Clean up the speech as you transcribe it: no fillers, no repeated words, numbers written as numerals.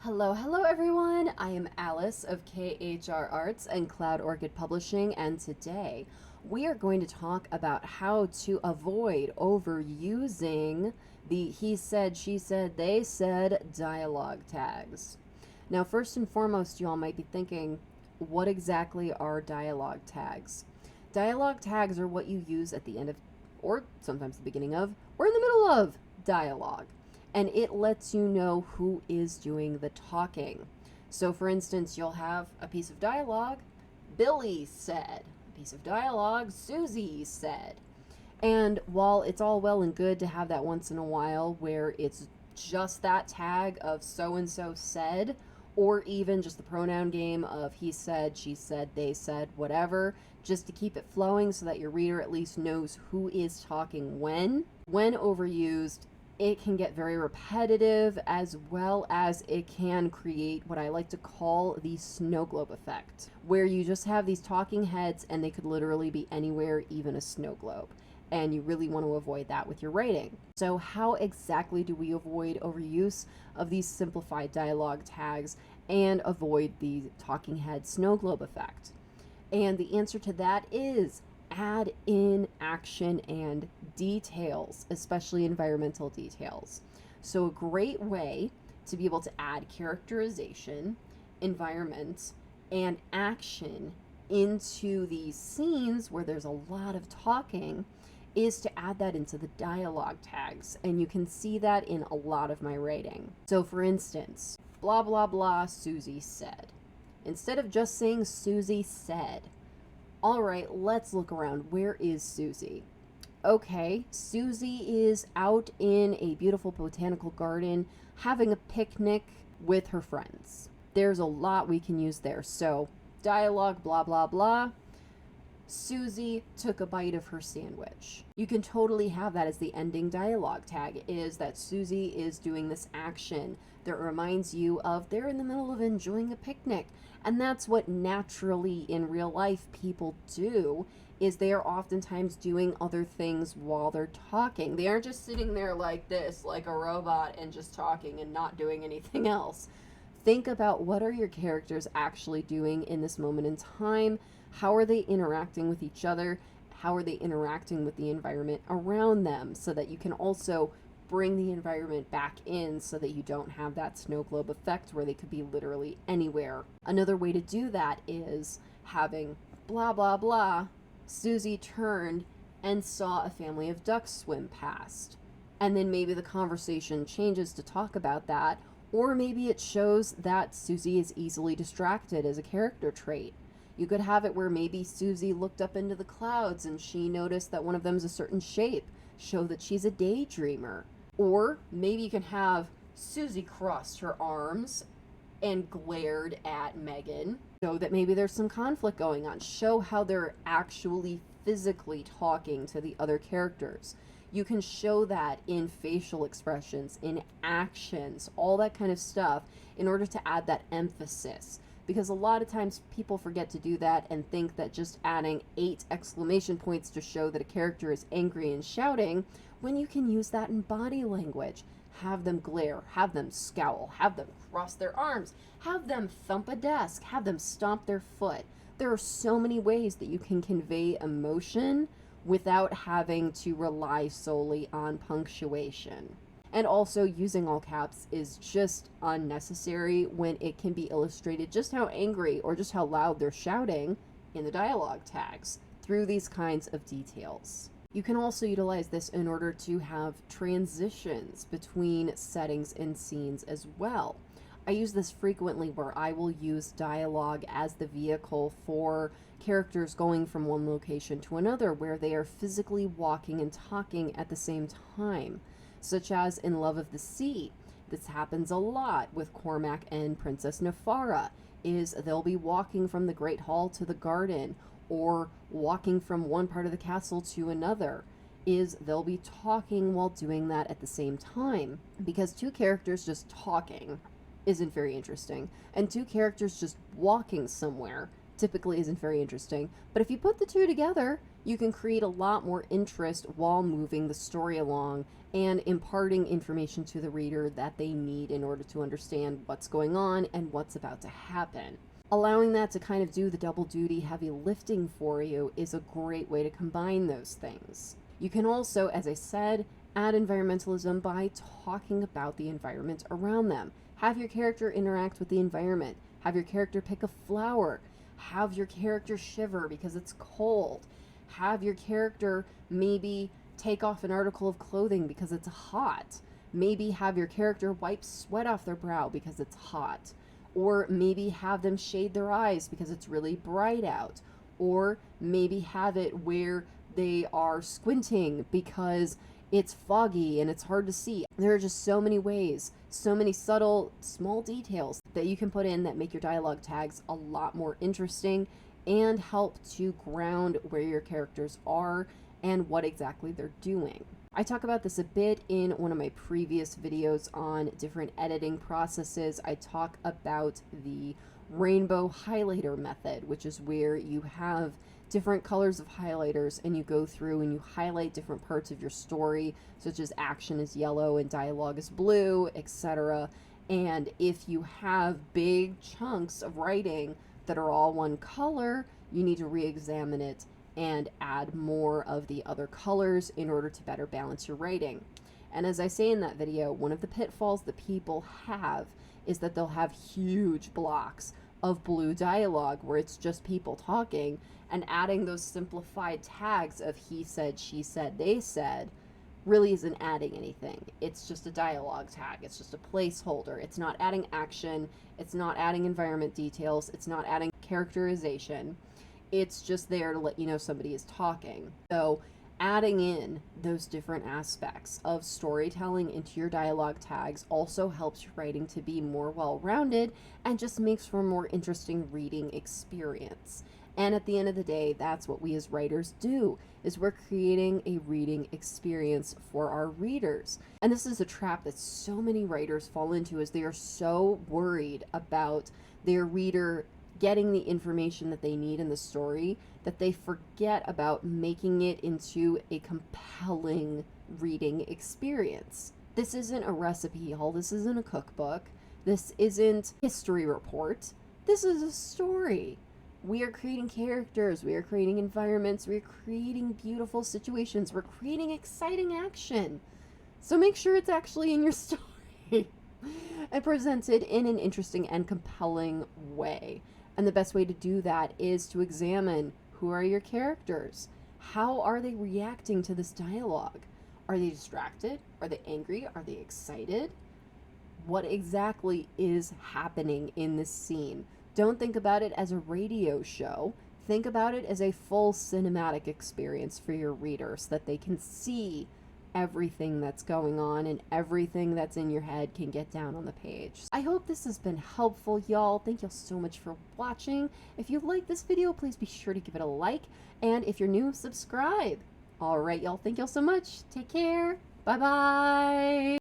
Hello everyone. I am Alice of KHR Arts and Cloud Orchid Publishing, and today we are going to talk about how to avoid overusing the he said, she said, they said dialogue tags. Now, first and foremost, you all might be thinking, what exactly are dialogue tags? Dialogue tags are what you use at the end of, or sometimes the beginning of, or in the middle of dialogue, and it lets you know who is doing the talking. So, for instance, you'll have a piece of dialogue, Billy said, a piece of dialogue, Susie said. And while it's all well and good to have that once in a while where it's just that tag of so and so said, or even just the pronoun game of he said, she said, they said, whatever, just to keep it flowing so that your reader at least knows who is talking when overused, it can get very repetitive, as well as it can create what I like to call the snow globe effect, where you just have these talking heads and they could literally be anywhere, even a snow globe. And you really want to avoid that with your writing. So how exactly do we avoid overuse of these simplified dialogue tags and avoid the talking head snow globe effect? And the answer to that is add in action and details, especially environmental details. So a great way to be able to add characterization, environment, and action into these scenes where there's a lot of talking is to add that into the dialogue tags. And you can see that in a lot of my writing. So for instance, blah, blah, blah, Susie said. Instead of just saying Susie said, all right, let's look around. Where is Susie? Okay, Susie is out in a beautiful botanical garden having a picnic with her friends. There's a lot we can use there. So, dialogue, blah, blah, blah. Susie took a bite of her sandwich. You can totally have that as the ending dialogue tag, is that Susie is doing this action that reminds you of they're in the middle of enjoying a picnic. And that's what naturally in real life people do, is they are oftentimes doing other things while they're talking. They aren't just sitting there like this, like a robot, and just talking and not doing anything else. Think about what are your characters actually doing in this moment in time. How are they interacting with each other? How are they interacting with the environment around them, so that you can also bring the environment back in so that you don't have that snow globe effect where they could be literally anywhere. Another way to do that is having blah, blah, blah. Susie turned and saw a family of ducks swim past. And then maybe the conversation changes to talk about that, or maybe it shows that Susie is easily distracted as a character trait. You could have it where maybe Susie looked up into the clouds and she noticed that one of them's a certain shape, show that she's a daydreamer. Or maybe you can have Susie crossed her arms and glared at Megan, show that maybe there's some conflict going on, show how they're actually physically talking to the other characters. You can show that in facial expressions, in actions, all that kind of stuff, in order to add that emphasis. Because a lot of times people forget to do that and think that just adding 8 exclamation points to show that a character is angry and shouting, when you can use that in body language. Have them glare, have them scowl, have them cross their arms, have them thump a desk, have them stomp their foot. There are so many ways that you can convey emotion without having to rely solely on punctuation. And also, using all caps is just unnecessary when it can be illustrated just how angry or just how loud they're shouting in the dialogue tags through these kinds of details. You can also utilize this in order to have transitions between settings and scenes as well. I use this frequently where I will use dialogue as the vehicle for characters going from one location to another, where they are physically walking and talking at the same time, such as in Love of the Sea. This happens a lot with Cormac and Princess Nefara, is they'll be walking from the Great Hall to the garden, or walking from one part of the castle to another, is they'll be talking while doing that at the same time. Because 2 characters just talking isn't very interesting, and 2 characters just walking somewhere typically isn't very interesting. But if you put the 2 together, you can create a lot more interest while moving the story along and imparting information to the reader that they need in order to understand what's going on and what's about to happen. Allowing that to kind of do the double duty heavy lifting for you is a great way to combine those things. You can also, as I said, add environmentalism by talking about the environment around them. Have your character interact with the environment. Have your character pick a flower. Have your character shiver because it's cold. Have your character maybe take off an article of clothing because it's hot. Maybe have your character wipe sweat off their brow because it's hot. Or maybe have them shade their eyes because it's really bright out. Or maybe have it where they are squinting because it's foggy and it's hard to see. There are just so many ways, so many subtle, small details that you can put in that make your dialogue tags a lot more interesting and help to ground where your characters are and what exactly they're doing. I talk about this a bit in one of my previous videos on different editing processes. I talk about the rainbow highlighter method, which is where you have different colors of highlighters and you go through and you highlight different parts of your story, such as action is yellow and dialogue is blue, etc. And if you have big chunks of writing that are all one color, you need to re-examine it and add more of the other colors in order to better balance your writing. And as I say in that video, one of the pitfalls that people have is that they'll have huge blocks of blue dialogue where it's just people talking, and adding those simplified tags of he said, she said, they said really isn't adding anything. It's just a dialogue tag. It's just a placeholder. It's not adding action. It's not adding environment details. It's not adding characterization. It's just there to let you know somebody is talking. So adding in those different aspects of storytelling into your dialogue tags also helps your writing to be more well-rounded and just makes for a more interesting reading experience. And at the end of the day, that's what we as writers do, is we're creating a reading experience for our readers. And this is a trap that so many writers fall into, is they are so worried about their reader getting the information that they need in the story that they forget about making it into a compelling reading experience. This isn't a recipe haul. This isn't a cookbook. This isn't history report. This is a story. We are creating characters. We are creating environments. We are creating beautiful situations. We're creating exciting action. So make sure it's actually in your story and presented in an interesting and compelling way. And the best way to do that is to examine, who are your characters? How are they reacting to this dialogue? Are they distracted? Are they angry? Are they excited? What exactly is happening in this scene? Don't think about it as a radio show. Think about it as a full cinematic experience for your reader so that they can see everything that's going on and everything that's in your head can get down on the page. I hope this has been helpful, y'all. Thank y'all so much for watching. If you like this video, please be sure to give it a like. And if you're new, subscribe. All right, y'all. Thank y'all so much. Take care. Bye-bye.